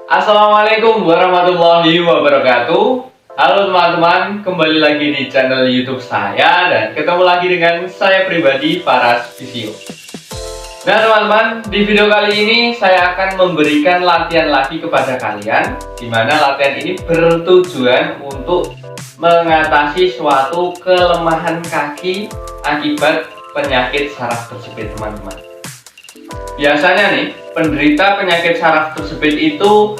Assalamualaikum warahmatullahi wabarakatuh. Halo teman-teman, kembali lagi di channel YouTube saya dan ketemu lagi dengan saya pribadi, Faras Visio. Nah teman-teman, di video kali ini saya akan memberikan latihan lagi kepada kalian, di mana latihan ini bertujuan untuk mengatasi suatu kelemahan kaki akibat penyakit saraf tersebut, teman-teman. Biasanya nih, penderita penyakit saraf tersebut itu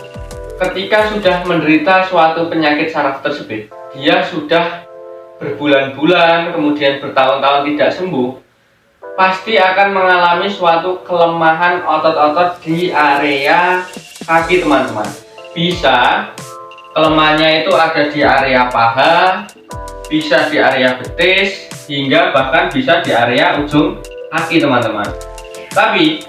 ketika sudah menderita suatu penyakit saraf tersebut, dia sudah berbulan-bulan, kemudian bertahun-tahun tidak sembuh, pasti akan mengalami suatu kelemahan otot-otot di area kaki, teman-teman. Bisa kelemahannya itu ada di area paha, bisa di area betis, hingga bahkan bisa di area ujung kaki, teman-teman. Tapi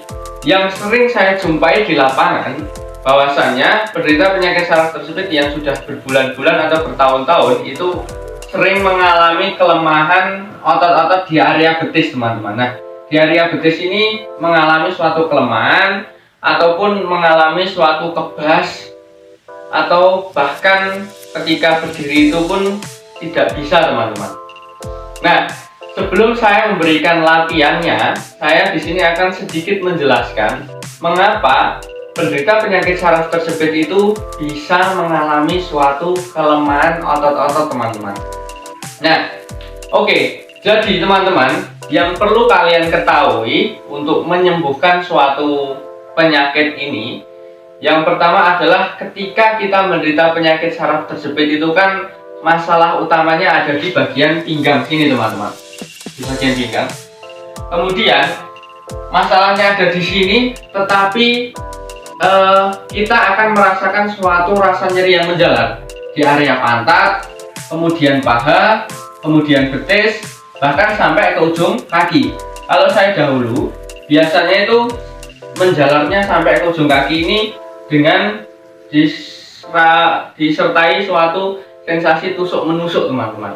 yang sering saya jumpai di lapangan, bahwasannya penderita penyakit saraf tersebut yang sudah berbulan-bulan atau bertahun-tahun itu sering mengalami kelemahan otot-otot di area betis, teman-teman. Nah, di area betis ini mengalami suatu kelemahan ataupun mengalami suatu kebas, atau bahkan ketika berdiri itu pun tidak bisa, teman-teman. Nah, sebelum saya memberikan latihannya, saya di sini akan sedikit menjelaskan mengapa penderita penyakit saraf tersebut itu bisa mengalami suatu kelemahan otot-otot, teman-teman. Nah, oke. Jadi teman-teman, yang perlu kalian ketahui untuk menyembuhkan suatu penyakit ini, yang pertama adalah ketika kita menderita penyakit saraf tersebut itu kan masalah utamanya ada di bagian pinggang sini, teman-teman. Di bagian pinggang. Kemudian masalahnya ada di sini, tetapi kita akan merasakan suatu rasa nyeri yang menjalar di area pantat, kemudian paha, kemudian betis, bahkan sampai ke ujung kaki. Kalau saya dahulu, biasanya itu menjalarnya sampai ke ujung kaki ini dengan disertai suatu sensasi tusuk menusuk, teman-teman.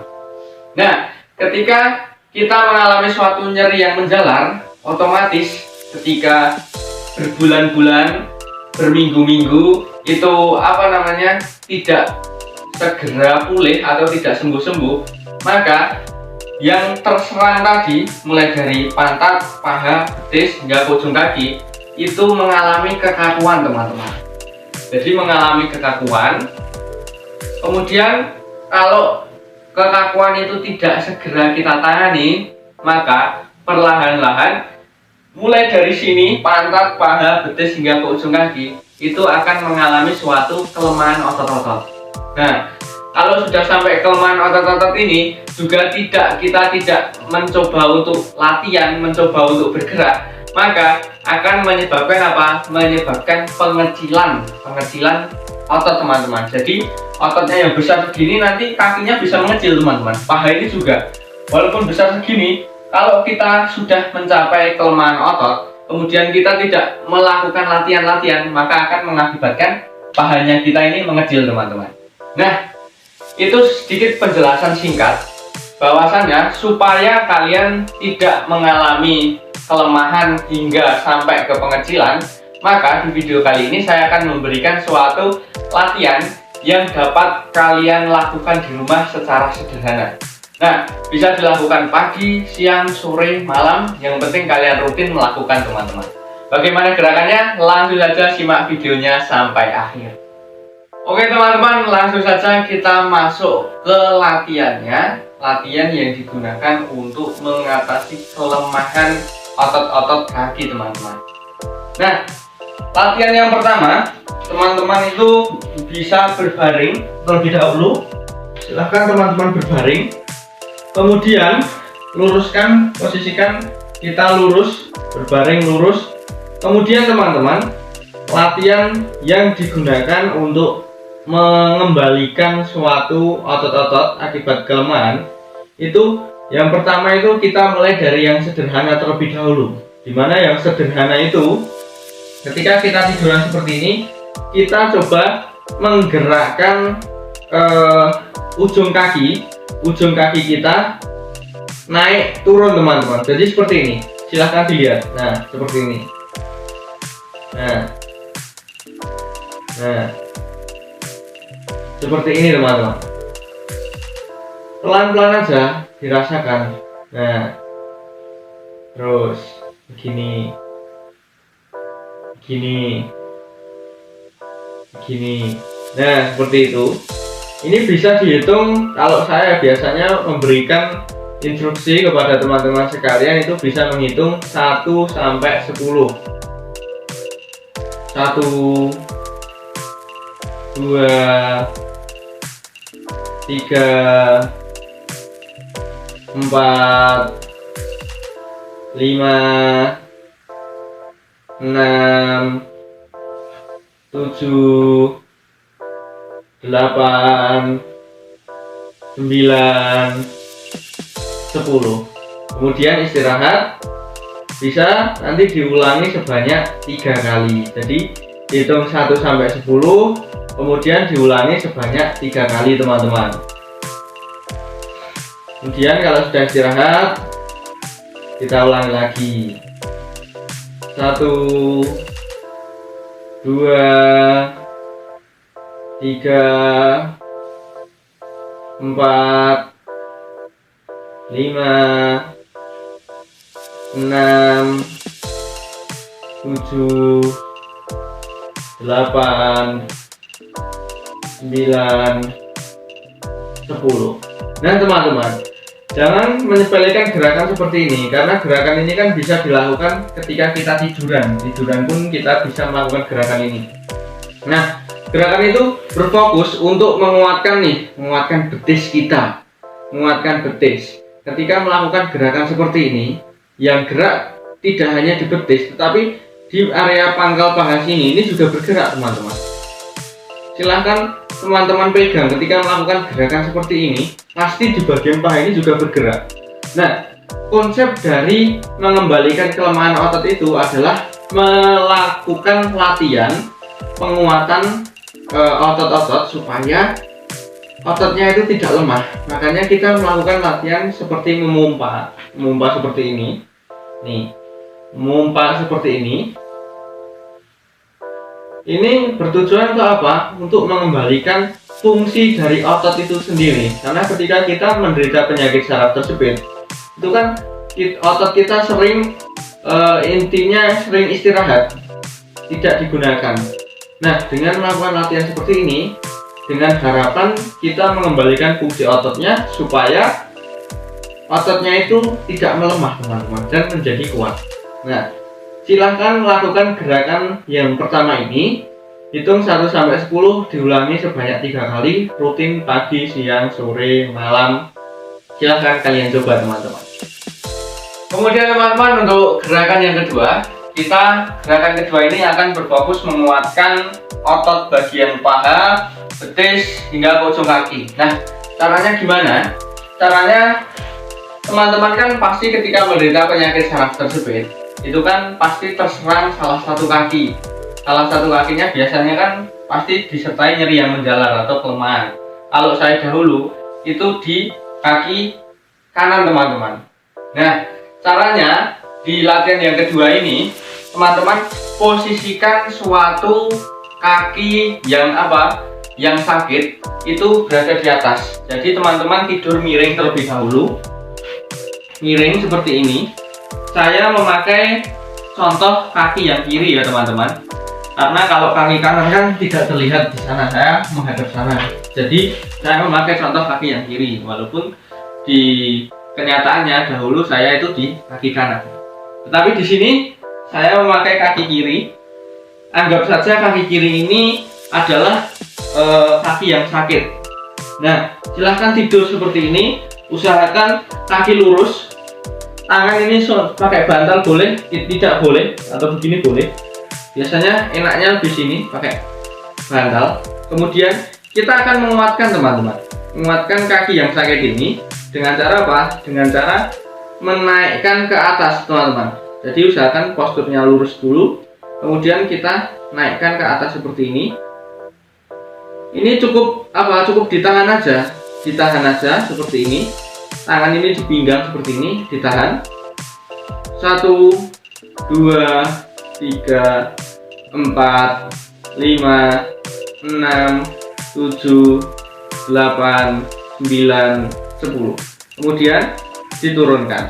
Nah, ketika kita mengalami suatu nyeri yang menjalar, otomatis ketika berbulan-bulan, berminggu-minggu itu tidak segera pulih atau tidak sembuh-sembuh, maka yang terserang tadi mulai dari pantat, paha, betis hingga ujung kaki itu mengalami kekakuan, teman-teman. Jadi mengalami kekakuan. Kemudian kalau kekakuan itu tidak segera kita tangani, maka perlahan-lahan mulai dari sini, pantat, paha, betis hingga ke ujung kaki itu akan mengalami suatu kelemahan otot-otot. Nah, kalau sudah sampai kelemahan otot-otot ini juga kita tidak mencoba untuk latihan, mencoba untuk bergerak, maka akan menyebabkan apa? Menyebabkan pengecilan otot, teman-teman. Jadi ototnya yang besar segini nanti kakinya bisa mengecil, teman-teman. Paha ini juga walaupun besar segini, kalau kita sudah mencapai kelemahan otot, kemudian kita tidak melakukan latihan-latihan, maka akan mengakibatkan pahanya kita ini mengecil, teman-teman. Nah, itu sedikit penjelasan singkat bahwasannya supaya kalian tidak mengalami kelemahan hingga sampai ke pengecilan, maka di video kali ini saya akan memberikan suatu latihan yang dapat kalian lakukan di rumah secara sederhana. Nah, bisa dilakukan pagi, siang, sore, malam, yang penting kalian rutin melakukan, teman-teman. Bagaimana gerakannya? Langsung saja simak videonya sampai akhir. Oke teman-teman, langsung saja kita masuk ke latihannya. Latihan yang digunakan untuk mengatasi kelemahan otot-otot kaki, teman-teman. Nah, latihan yang pertama, teman-teman itu bisa berbaring terlebih dahulu. Silahkan teman-teman berbaring. Kemudian luruskan, posisikan kita lurus, berbaring lurus. Kemudian teman-teman, latihan yang digunakan untuk mengembalikan suatu otot-otot akibat kelemahan itu, yang pertama itu kita mulai dari yang sederhana terlebih dahulu. Dimana yang sederhana itu, ketika kita tiduran seperti ini, kita coba menggerakkan ujung kaki kita naik turun, teman-teman. Jadi seperti ini, silahkan dilihat. Nah, seperti ini. Nah, Nah, seperti ini teman-teman. Pelan-pelan aja dirasakan. Nah, terus begini, begini, begini. Nah, seperti itu. Ini bisa dihitung. Kalau saya biasanya memberikan instruksi kepada teman-teman sekalian, itu bisa menghitung 1 sampai 10. 1, 2, 3, 4, 5, 6, 7, 8, 9, 10. Kemudian istirahat. Bisa nanti diulangi sebanyak 3 kali. Jadi hitung 1 sampai 10, kemudian diulangi sebanyak 3 kali teman-teman. Kemudian kalau sudah istirahat, kita ulangi lagi. 1, 2, 3, 4, 5, 6, 7, 8, 9, 10. Nah teman-teman, jangan menyepelekan gerakan seperti ini, karena gerakan ini kan bisa dilakukan ketika kita tiduran pun kita bisa melakukan gerakan ini. Nah, gerakan itu berfokus untuk menguatkan betis kita, menguatkan betis. Ketika melakukan gerakan seperti ini, yang gerak tidak hanya di betis, tetapi di area pangkal paha sini ini juga bergerak teman-teman. Silahkan teman-teman pegang ketika melakukan gerakan seperti ini, pasti di bagian paha ini juga bergerak. Nah, konsep dari mengembalikan kelemahan otot itu adalah melakukan latihan penguatan otot-otot supaya ototnya itu tidak lemah. Makanya kita melakukan latihan seperti memompa seperti ini. Nih, memompa seperti ini. Ini bertujuan untuk apa? Untuk mengembalikan fungsi dari otot itu sendiri. Karena ketika kita menderita penyakit saraf tersebut, itu kan otot kita sering intinya sering istirahat, tidak digunakan. Nah, dengan melakukan latihan seperti ini, dengan harapan kita mengembalikan fungsi ototnya supaya ototnya itu tidak melemah teman-teman dan menjadi kuat. Nah, silahkan lakukan gerakan yang pertama ini. Hitung 1 sampai 10, diulangi sebanyak 3 kali, rutin pagi, siang, sore, malam. Silahkan kalian coba teman-teman. Kemudian teman-teman, untuk gerakan yang kedua, gerakan kedua ini akan berfokus menguatkan otot bagian paha, betis, hingga ke ujung kaki. Nah, caranya gimana? Caranya, teman-teman kan pasti ketika menderita penyakit saraf tersebut, itu kan pasti terserang salah satu kaki. Salah satu kakinya biasanya kan pasti disertai nyeri yang menjalar atau kelemahan. Kalau saya dahulu, itu di kaki kanan teman-teman. Nah, caranya di latihan yang kedua ini, teman-teman posisikan suatu kaki yang sakit itu berada di atas. Jadi teman-teman tidur miring terlebih dahulu, miring seperti ini. Saya memakai contoh kaki yang kiri ya teman-teman, karena kalau kaki kanan kan tidak terlihat di sana, saya menghadap sana. Jadi saya memakai contoh kaki yang kiri, walaupun di kenyataannya dahulu saya itu di kaki kanan. Tetapi di sini saya memakai kaki kiri. Anggap saja kaki kiri ini adalah kaki yang sakit. Nah, silahkan tidur seperti ini. Usahakan kaki lurus. Tangan ini pakai bantal boleh, tidak boleh, atau begini boleh. Biasanya enaknya di sini pakai bantal. Kemudian kita akan menguatkan teman-teman, menguatkan kaki yang sakit ini dengan cara apa? Dengan cara menaikkan ke atas teman-teman. Jadi usahakan posturnya lurus dulu, kemudian kita naikkan ke atas seperti ini. Ini cukup ditahan aja seperti ini. Tangan ini dipinggang seperti ini, ditahan. 1, 2, 3, 4, 5, 6, 7, 8, 9, 10. Kemudian diturunkan.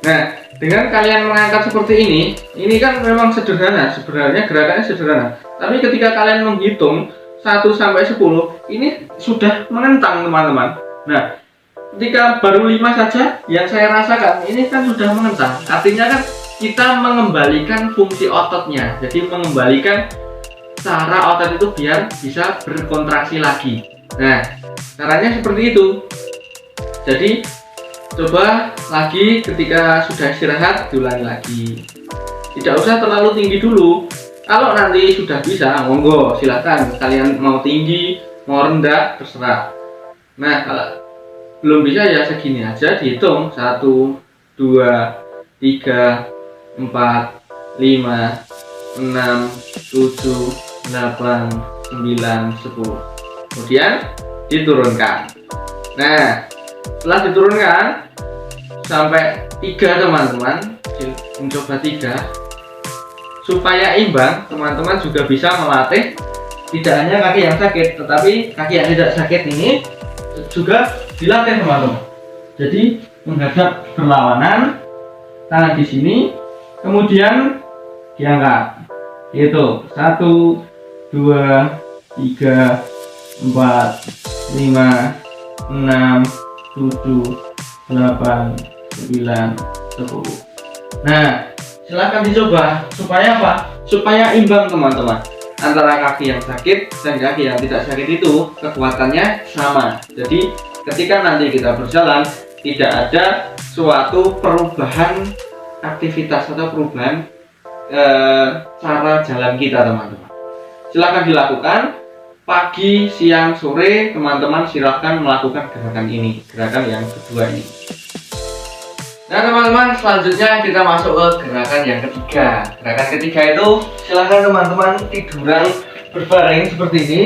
Nah, dengan kalian mengangkat seperti ini kan memang sederhana, sebenarnya gerakannya sederhana. Tapi ketika kalian menghitung 1 sampai 10, ini sudah menentang teman-teman. Nah, ketika baru 5 saja yang saya rasakan, ini kan sudah menentang. Artinya kan kita mengembalikan fungsi ototnya. Jadi mengembalikan cara otot itu biar bisa berkontraksi lagi. Nah, caranya seperti itu. Jadi coba lagi ketika sudah istirahat diulangi lagi. Tidak usah terlalu tinggi dulu. Kalau nanti sudah bisa, monggo silahkan. Kalian mau tinggi, mau rendah, terserah. Nah, kalau belum bisa ya segini aja, dihitung 1, 2, 3, 4, 5, 6, 7, 8, 9, 10. Kemudian diturunkan. Nah, setelah diturunkan sampai 3 teman-teman, mencoba 3 supaya imbang. Teman-teman juga bisa melatih tidak hanya kaki yang sakit, tetapi kaki yang tidak sakit ini juga dilatih teman-teman. Jadi menghadap berlawanan, tangan di sini, kemudian diangkat. Itu 1, 2, 3, 4, 5, 6, 7, 8, 9, 10. Nah, silahkan dicoba. Supaya apa? Supaya imbang teman-teman. Antara kaki yang sakit dan kaki yang tidak sakit itu kekuatannya sama. Jadi ketika nanti kita berjalan, tidak ada suatu perubahan aktivitas atau perubahan cara jalan kita teman-teman. Silahkan dilakukan pagi, siang, sore. Teman-teman silahkan melakukan gerakan ini, gerakan yang kedua ini. Nah teman-teman, selanjutnya kita masuk ke gerakan yang ketiga. Gerakan ketiga itu silahkan teman-teman tiduran berbaring seperti ini.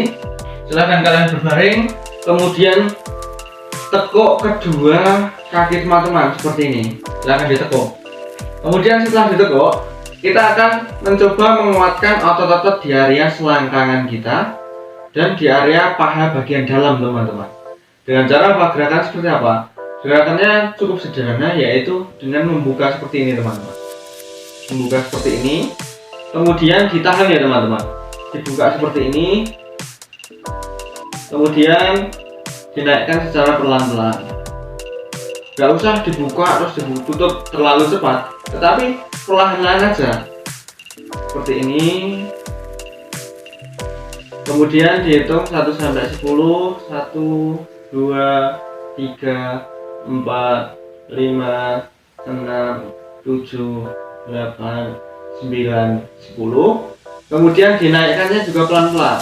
Silahkan kalian berbaring, kemudian tekuk kedua kaki teman-teman seperti ini. Silahkan ditekuk. Kemudian setelah ditekuk, kita akan mencoba menguatkan otot-otot di area selangkangan kita dan di area paha bagian dalam teman-teman. Dengan cara apa? Gerakan seperti apa? Gerakannya cukup sederhana, yaitu dengan membuka seperti ini teman-teman. Membuka seperti ini, kemudian ditahan ya teman-teman. Dibuka seperti ini, kemudian dinaikkan secara pelan-pelan. Gak usah dibuka terus ditutup terlalu cepat, tetapi perlahan-lahan aja. Seperti ini. Kemudian dihitung 1 sampai 10. 1, 2, 3, 4, 5, 6, 7, 8, 9, 10. Kemudian dinaikkannya juga pelan-pelan.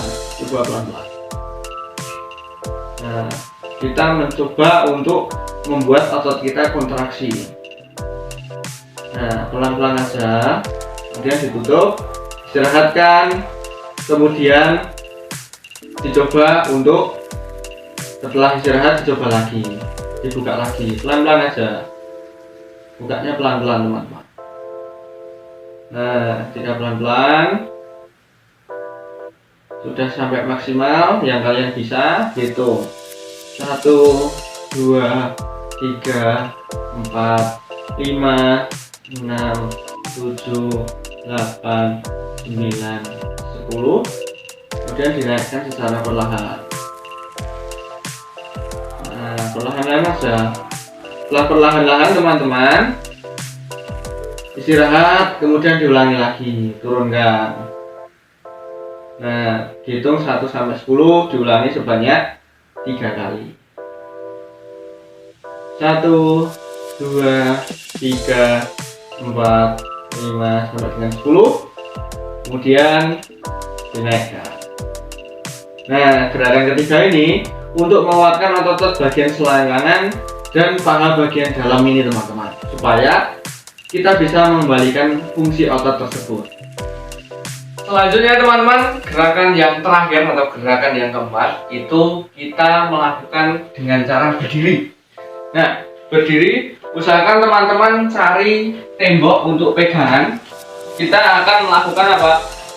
Nah, kita mencoba untuk membuat otot kita kontraksi. Nah, pelan-pelan aja. Kemudian ditutup, istirahatkan. Kemudian dicoba untuk setelah istirahat dicoba lagi. Dibuka lagi, pelan-pelan aja. Bukanya pelan-pelan teman-teman. Nah, jika pelan-pelan sudah sampai maksimal yang kalian bisa, hitung 1, 2, 3, 4, 5, 6, 7, 8, 9, 10. Kemudian dinaikkan secara perlahan. Perlahan-lahan aja. Setelah perlahan-lahan teman-teman istirahat, kemudian diulangi lagi, turunkan. Nah, dihitung 1 sampai 10, diulangi sebanyak 3 kali. 1, 2, 3, 4, 5 sampai dengan 10. Kemudian dinaikkan. Nah, gerakan ketiga ini untuk menguatkan otot-otot bagian selangkangan dan paha bagian dalam ini teman-teman, supaya kita bisa mengembalikan fungsi otot tersebut. Selanjutnya teman-teman, gerakan yang terakhir atau gerakan yang keempat itu kita melakukan dengan cara berdiri. Nah, berdiri, usahakan teman-teman cari tembok untuk pegangan. Kita akan melakukan apa?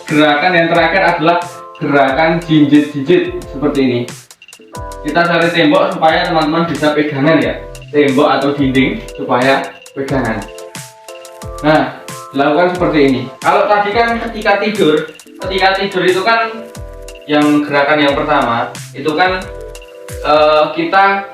Gerakan yang terakhir adalah gerakan jinjit-jinjit seperti ini. Kita cari tembok supaya teman-teman bisa pegangan ya, tembok atau dinding supaya pegangan. Nah, dilakukan seperti ini. Kalau tadi kan ketika tidur itu kan yang gerakan yang pertama itu kan kita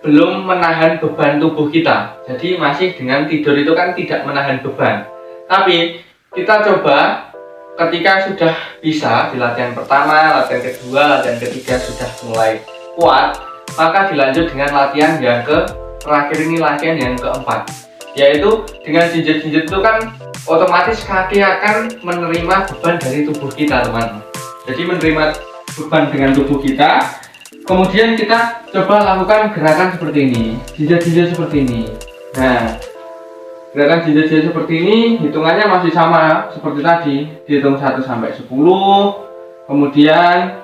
belum menahan beban tubuh kita. Jadi masih dengan tidur itu kan tidak menahan beban. Tapi kita coba ketika sudah bisa di latihan pertama, latihan kedua, latihan ketiga sudah mulai kuat, maka dilanjut dengan latihan yang terakhir ini, latihan yang keempat, yaitu dengan jinjit-jinjit itu kan otomatis kaki akan menerima beban dari tubuh kita, teman-teman. Jadi menerima beban dengan tubuh kita, kemudian kita coba lakukan gerakan seperti ini, jinjit-jinjit seperti ini. Nah, gerakan jinjit-jinjit seperti ini hitungannya masih sama seperti tadi, dihitung 1 sampai 10, kemudian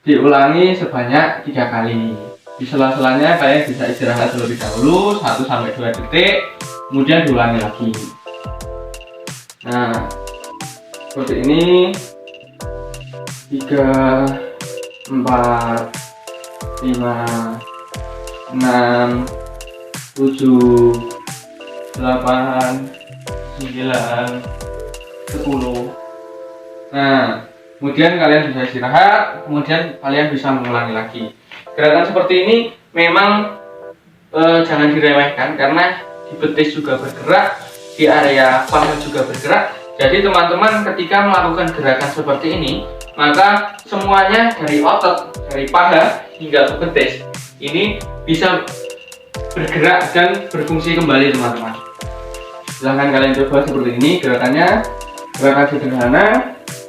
diulangi sebanyak 3 kali. Di sela-selanya kalian bisa istirahat terlebih dahulu 1 sampai 2 detik, kemudian diulangi lagi. Nah, seperti ini. 3, 4, 5, 6, 7, 8, 9, 10. Nah, kemudian kalian bisa istirahat, kemudian kalian bisa mengulangi lagi. Gerakan seperti ini memang jangan diremehkan karena di betis juga bergerak, di area paha juga bergerak. Jadi teman-teman ketika melakukan gerakan seperti ini, maka semuanya dari otot, dari paha hingga ke betis ini bisa bergerak dan berfungsi kembali, teman-teman. Silahkan kalian coba seperti ini gerakannya, gerakan sederhana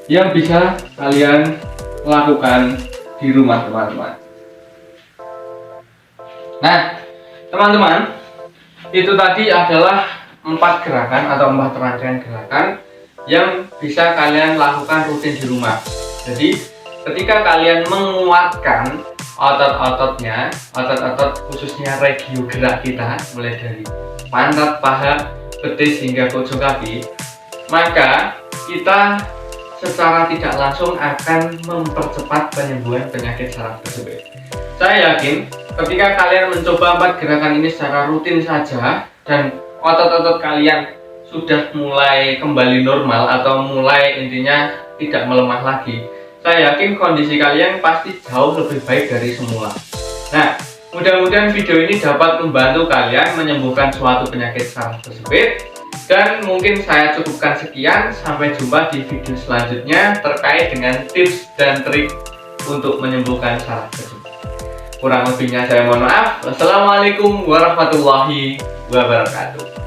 yang bisa kalian lakukan di rumah, teman-teman. Nah, teman-teman, itu tadi adalah 4 gerakan atau 4 rangkaian gerakan yang bisa kalian lakukan rutin di rumah. Jadi ketika kalian menguatkan otot-ototnya, otot-otot khususnya regio gerak kita, mulai dari pantat, paha, betis hingga pojok kaki, maka kita secara tidak langsung akan mempercepat penyembuhan penyakit saraf tersebut. Saya yakin ketika kalian mencoba 4 gerakan ini secara rutin saja dan otot-otot kalian sudah mulai kembali normal atau mulai intinya tidak melemah lagi, saya yakin kondisi kalian pasti jauh lebih baik dari semula. Nah, mudah-mudahan video ini dapat membantu kalian menyembuhkan suatu penyakit saraf tersebut. Dan mungkin saya cukupkan sekian, sampai jumpa di video selanjutnya terkait dengan tips dan trik untuk menyembuhkan saraf tersebut. Kurang lebihnya saya mohon maaf. Wassalamualaikum warahmatullahi wabarakatuh.